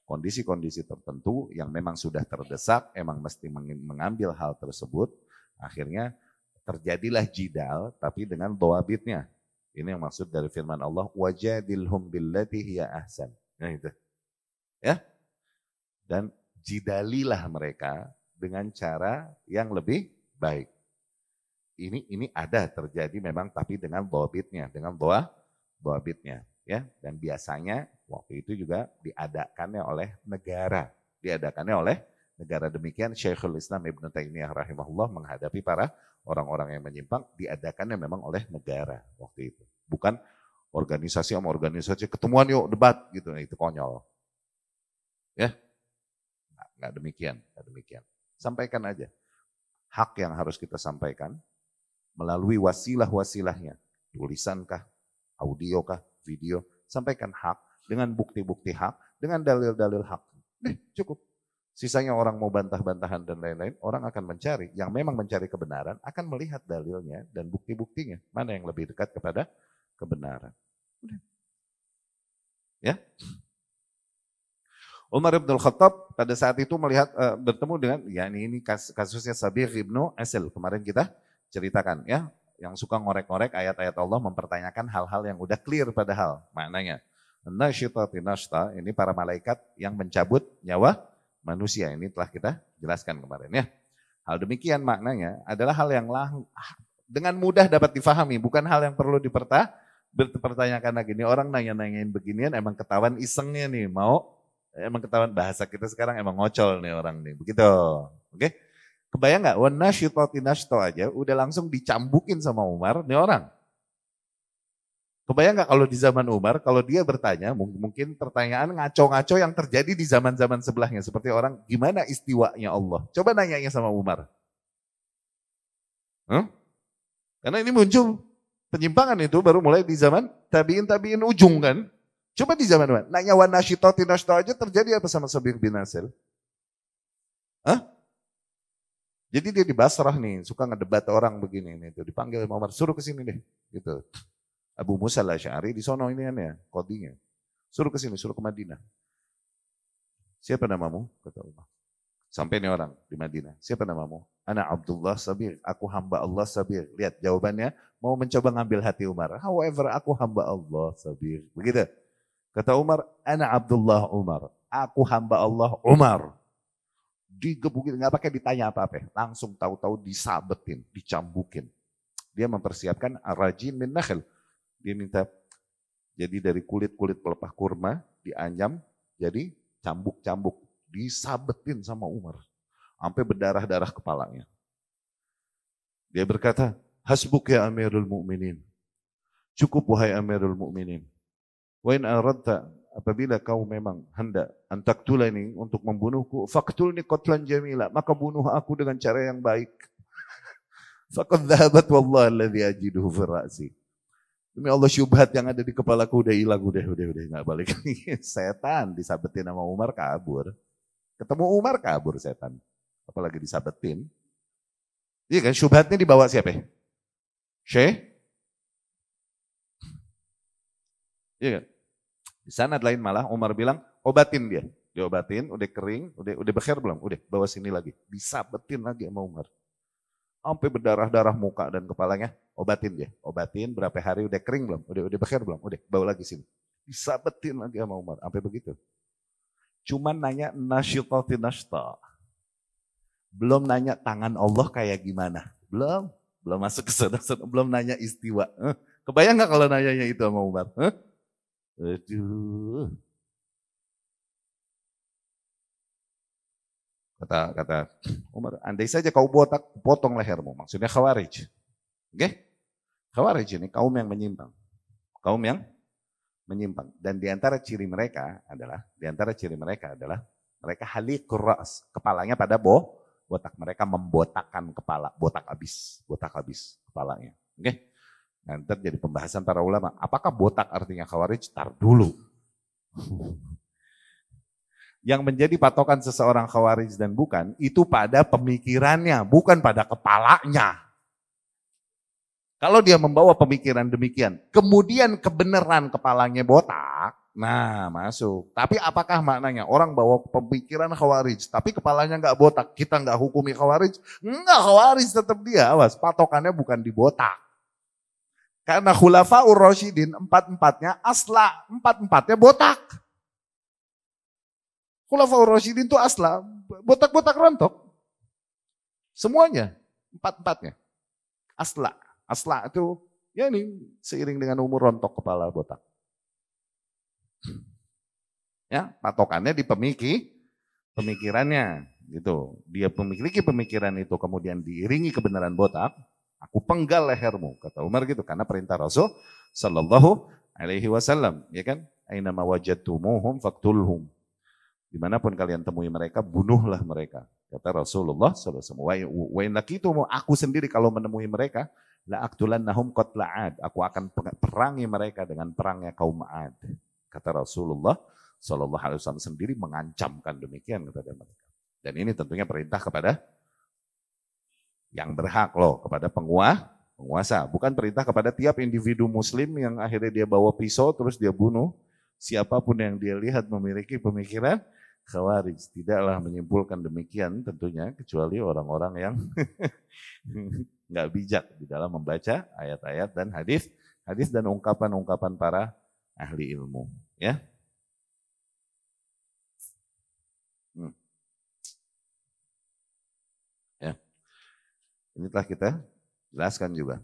Kondisi-kondisi tertentu yang memang sudah terdesak, emang mesti mengambil hal tersebut, akhirnya terjadilah jidal tapi dengan dhawabitnya. Ini yang maksud dari firman Allah, wajadilhum billati hiya ahsan. Nah itu. Ya. Dan jidalilah mereka dengan cara yang lebih baik. Ini ada terjadi memang tapi dengan dhawabitnya, dengan dhawabitnya ya. Dan biasanya waktu itu juga diadakannya oleh negara. Demikian Syekhul Islam Ibnu Taimiyah rahimahullah menghadapi para orang-orang yang menyimpang, diadakannya memang oleh negara waktu itu. Bukan organisasi sama organisasi ketemuan yuk debat gitu, itu konyol. Ya. Enggak demikian. Sampaikan aja. Hak yang harus kita sampaikan melalui wasilah-wasilahnya, tulisankah, audiokah, video, sampaikan hak dengan bukti-bukti hak, dengan dalil-dalil hak. Cukup. Sisanya orang mau bantah-bantahan dan lain-lain, orang akan mencari, yang memang mencari kebenaran, akan melihat dalilnya dan bukti-buktinya. Mana yang lebih dekat kepada kebenaran. Ya. Umar bin Al-Khattab pada saat itu melihat bertemu dengan, ya ini kasusnya Sabigh ibnu Asil, kemarin kita ceritakan ya. yang suka ngorek-ngorek ayat-ayat Allah, mempertanyakan hal-hal yang udah clear padahal maknanya. Nasyitati nashta, ini para malaikat yang mencabut nyawa manusia. Ini telah kita jelaskan kemarin ya. Hal demikian maknanya adalah hal yang dengan mudah dapat difahami, bukan hal yang perlu dipertanyakan lagi. Ini orang nanya-nanyain beginian emang ketahuan isengnya nih, emang ketahuan bahasa kita sekarang emang ngocol nih orang nih, begitu. Oke? Kebayang nggak? Wanasyitati nashta aja udah langsung dicambukin sama Umar nih orang. Kebayang nggak kalau di zaman Umar, kalau dia bertanya, mungkin pertanyaan ngaco-ngaco yang terjadi di zaman-zaman sebelahnya. Seperti orang, gimana istiwanya Allah? Coba nanyanya sama Umar. Karena ini muncul penyimpangan itu baru mulai di zaman tabi'in ujung kan. Coba di zaman mana? Nanya wanasyitati nashta aja terjadi apa sama Sabir bin Nasil? Jadi dia di Basrah nih, suka ngedebat orang begini nih, tuh dipanggil sama Umar, suruh ke sini deh, gitu. Abu Musa al-Asy'ari di sono ini ya, kodinya. Suruh ke sini, suruh ke Madinah. Siapa namamu? Kata Umar. Sampai nih orang di Madinah. Siapa namamu? Ana Abdullah Sabir, aku hamba Allah Sabir. Lihat jawabannya, mau mencoba ngambil hati Umar. However, aku hamba Allah Sabir. Begitu. Kata Umar, Ana Abdullah Umar, aku hamba Allah Umar. Digebukin, nggak pakai ditanya apa-apa. Langsung tahu-tahu disabetin, dicambukin. Dia mempersiapkan arajin min nakhl. Dia minta jadi dari kulit-kulit pelepah kurma dianyam jadi cambuk-cambuk, disabetin sama Umar sampai berdarah-darah kepalanya. Dia berkata, hasbuk ya Amirul Mukminin. Cukup wahai Amirul Mukminin. Wa in aradta, apabila kau memang hendak antaktulani untuk membunuhku, faqtulni qatlan jamila, maka bunuh aku dengan cara yang baik. Faqad dhahabat wallahi alladhi ajiduhu fi ra'si. Demi Allah syubhat yang ada di kepalaku udah hilang, udah nggak balik. Setan disabetin sama Umar kabur. Ketemu Umar kabur setan. Apalagi disabetin. Iya kan syubhatnya dibawa siapa? Syekh? Iya kan? Di sana lain malah Umar bilang obatin dia. Diobatin, udah kering, udah bekher belum? Udah bawa sini lagi. Disabetin lagi sama Umar. Sampai berdarah-darah muka dan kepalanya, obatin dia. Obatin berapa hari udah kering belum? Udah bekher belum? Udah bawa lagi sini. Disabetin lagi sama Umar, sampai begitu. Cuman nanya nasyitati nashta. Belum nanya tangan Allah kayak gimana. Belum masuk ke sana, belum nanya istiwa. Kebayang nggak kalau nanyanya itu sama Umar? Aduh. Kata Umar, andai saja kau botak, potong lehermu. Maksudnya Khawarij. Oke? Khawarij ini kaum yang menyimpang. Kaum yang menyimpang. Dan di antara ciri mereka adalah mereka haliqur ra's. Kepalanya pada botak. Mereka membotakkan kepala. Botak habis kepalanya. Oke? Nanti jadi pembahasan para ulama. Apakah botak artinya Khawarij? Tar dulu. Yang menjadi patokan seseorang Khawarij dan bukan, itu pada pemikirannya, bukan pada kepalanya. Kalau dia membawa pemikiran demikian, kemudian kebenaran kepalanya botak, nah masuk. Tapi apakah maknanya orang bawa pemikiran Khawarij, tapi kepalanya nggak botak, kita nggak hukumi Khawarij? Enggak, Khawarij tetap dia, awas, patokannya bukan di botak. Karena Khulafaur Rasyidin, empat-empatnya botak. Khulafaur Rasyidin itu asla, botak-botak rontok. Semuanya, empat-empatnya. Asla itu, ya ini seiring dengan umur rontok kepala botak. Ya, patokannya di pemikirannya gitu. Dia memiliki pemikiran itu kemudian diiringi kebenaran botak, aku penggal lehermu, kata Umar gitu, karena perintah Rasul sallallahu alaihi wasallam, ya kan? Aina ma wajadtumuhum faqtulhum. Dimanapun kalian temui mereka, bunuhlah mereka. Kata Rasulullah SAW. Wa in laqitumu, aku sendiri kalau menemui mereka, la aqtulannahum qatla 'ad. Aku akan perangi mereka dengan perangnya kaum 'Ad. Kata Rasulullah SAW sendiri mengancamkan demikian kepada mereka. Dan ini tentunya perintah kepada yang berhak loh, kepada penguasa. Bukan perintah kepada tiap individu muslim yang akhirnya dia bawa pisau terus dia bunuh siapapun yang dia lihat memiliki pemikiran Khawarij tidaklah menyimpulkan demikian tentunya kecuali orang-orang yang nggak bijak di dalam membaca ayat-ayat dan hadis dan ungkapan-ungkapan para ahli ilmu. Ya. Ya. Ini telah kita jelaskan juga.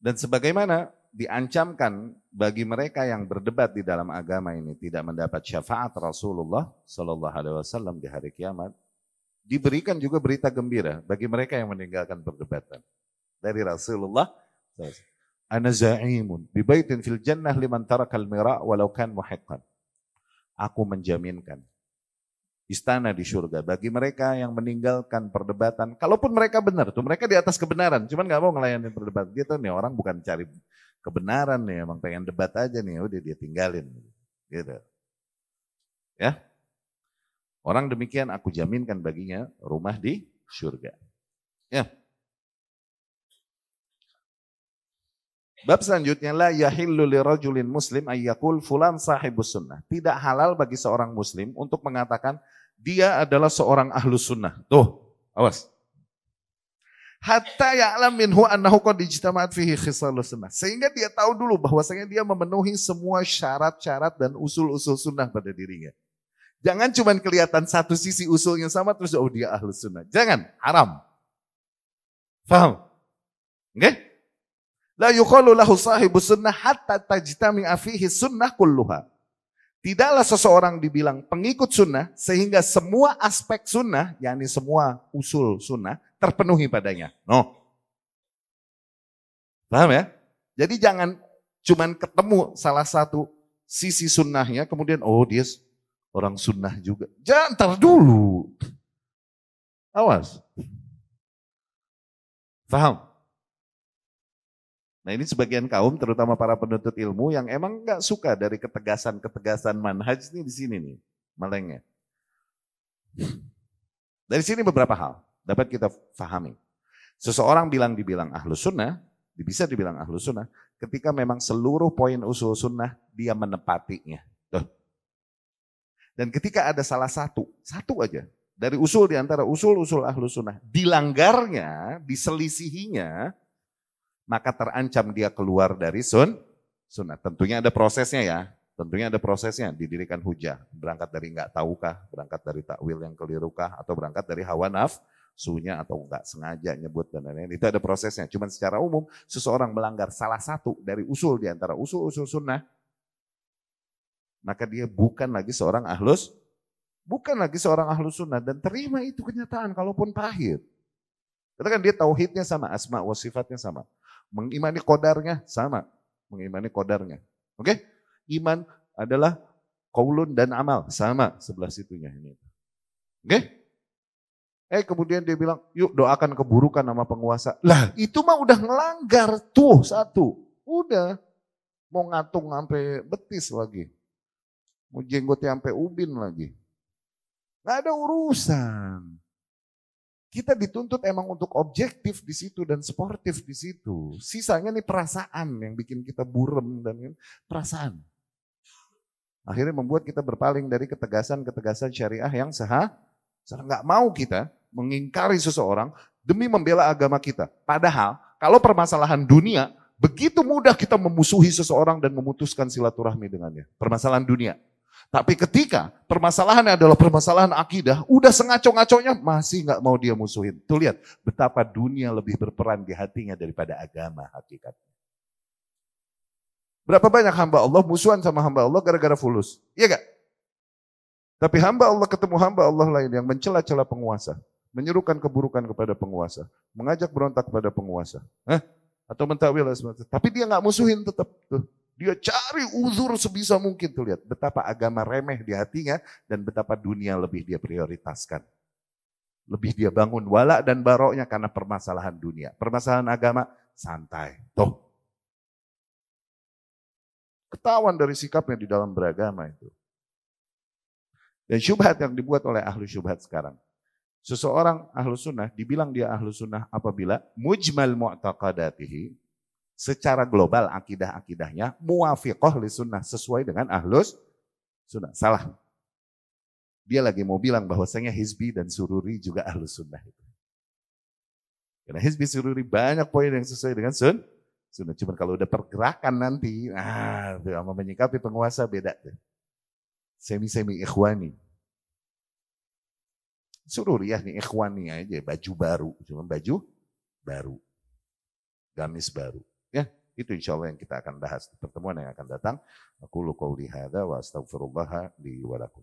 Dan sebagaimana diancamkan bagi mereka yang berdebat di dalam agama ini tidak mendapat syafaat Rasulullah Sallallahu Alaihi Wasallam di hari kiamat, diberikan juga berita gembira bagi mereka yang meninggalkan perdebatan dari Rasulullah. Ana za'imun bi baitin fil jannah liman tarakal mira' walau kan muhiqqan. Aku menjaminkan istana di surga bagi mereka yang meninggalkan perdebatan. Kalaupun mereka benar, tuh mereka di atas kebenaran, cuman nggak mau ngelayanin perdebatan. Dia tuh nih orang bukan cari kebenaran nih, emang pengen debat aja nih, udah dia tinggalin. Gitu. Ya. Orang demikian aku jaminkan baginya rumah di surga. Ya. Bab selanjutnya, la yahillu lirajulin muslim ayyakul fulan sahibus sunnah. Tidak halal bagi seorang muslim untuk mengatakan dia adalah seorang ahlus sunnah. Tuh, awas. Hatta ya'lam minhu annahu qad ijtama'at fihi khisalus sunnah. Sehingga dia tahu dulu bahwasanya dia memenuhi semua syarat-syarat dan usul-usul sunnah pada dirinya. Jangan cuma kelihatan satu sisi usulnya sama terus oh dia ahlus sunnah. Jangan, haram. Faham? Oke? La yuqalu lahu sahibus sunnah hatta tajtami'a fihi sunnah kulluha. Tidaklah seseorang dibilang pengikut sunnah sehingga semua aspek sunnah, yakni semua usul sunnah, terpenuhi padanya. No. Paham ya? Jadi jangan cuman ketemu salah satu sisi sunnahnya, kemudian oh dia orang sunnah juga. Jangan, ntar dulu. Awas. Paham? Nah ini sebagian kaum, terutama para penuntut ilmu yang emang gak suka dari ketegasan-ketegasan manhaj ini di sini nih, melengnya. Dari sini beberapa hal dapat kita fahami. Seseorang dibilang ahlus sunnah, bisa dibilang ahlus sunnah, ketika memang seluruh poin usul sunnah dia menepatinya. Tuh. Dan ketika ada salah satu aja, dari usul diantara usul-usul ahlus sunnah, dilanggarnya, diselisihinya, maka terancam dia keluar dari sunnah. Tentunya ada prosesnya ya. Tentunya ada prosesnya. Didirikan hujah. Berangkat dari enggak tahukah, berangkat dari takwil yang kelirukah, atau berangkat dari hawa nafsunya, atau enggak sengaja nyebut dan lain-lain. Itu ada prosesnya. Cuman secara umum, seseorang melanggar salah satu dari usul di antara usul-usul sunnah, maka dia bukan lagi seorang ahlus sunnah. Dan terima itu kenyataan, kalaupun pahit. Katakan dia tauhidnya sama, asma wa sifatnya sama. Mengimani qadarnya sama, mengimani qadarnya. Oke? Iman adalah qaulun dan amal, sama sebelah situnya ini. Oke? Kemudian dia bilang, yuk doakan keburukan sama penguasa. Lah, itu mah udah ngelanggar tuh satu. Udah. Mau ngatung sampai betis lagi. Mau jenggotnya sampai ubin lagi. Nggak ada urusan. Kita dituntut emang untuk objektif di situ dan sportif di situ. Sisanya nih perasaan yang bikin kita burem dan perasaan. Akhirnya membuat kita berpaling dari ketegasan-ketegasan syariah yang nggak mau kita mengingkari seseorang demi membela agama kita. Padahal kalau permasalahan dunia, begitu mudah kita memusuhi seseorang dan memutuskan silaturahmi dengannya. Permasalahan dunia. Tapi ketika permasalahannya adalah permasalahan akidah, udah sengaco-ngaconya masih nggak mau dia musuhin. Tuh lihat betapa dunia lebih berperan di hatinya daripada agama hakikatnya. Berapa banyak hamba Allah musuhan sama hamba Allah gara-gara fulus? Iya gak? Tapi hamba Allah ketemu hamba Allah lain yang mencela-cela penguasa, menyerukan keburukan kepada penguasa, mengajak berontak kepada penguasa, atau mentakwil, tapi dia nggak musuhin tetap tuh. Dia cari uzur sebisa mungkin tuh lihat betapa agama remeh di hatinya dan betapa dunia lebih dia prioritaskan. Lebih dia bangun wala dan baroknya karena permasalahan dunia. Permasalahan agama santai. Tuh. Ketahuan dari sikapnya di dalam beragama itu. Dan syubhat yang dibuat oleh ahlu syubhat sekarang. Seseorang ahlu sunnah dibilang dia ahlu sunnah apabila mujmal mu'taqadatihi, secara global akidah-akidahnya muwafiqah li sunnah, sesuai dengan ahlus Sunnah. Salah. Dia lagi mau bilang bahwasanya Hizbi dan Sururi juga Ahlus Sunnah. Karena Hizbi Sururi banyak poin yang sesuai dengan sunnah. Cuma kalau udah pergerakan nanti, sama menyikapi penguasa beda. Semi-semi ikhwani. Sururiyah nih ikhwani aja, baju baru. Cuma baju baru. Gamis baru. Ya, itu insya Allah yang kita akan bahas di pertemuan yang akan datang. Aku qouli hadza wa astaghfirullah li wa lakum.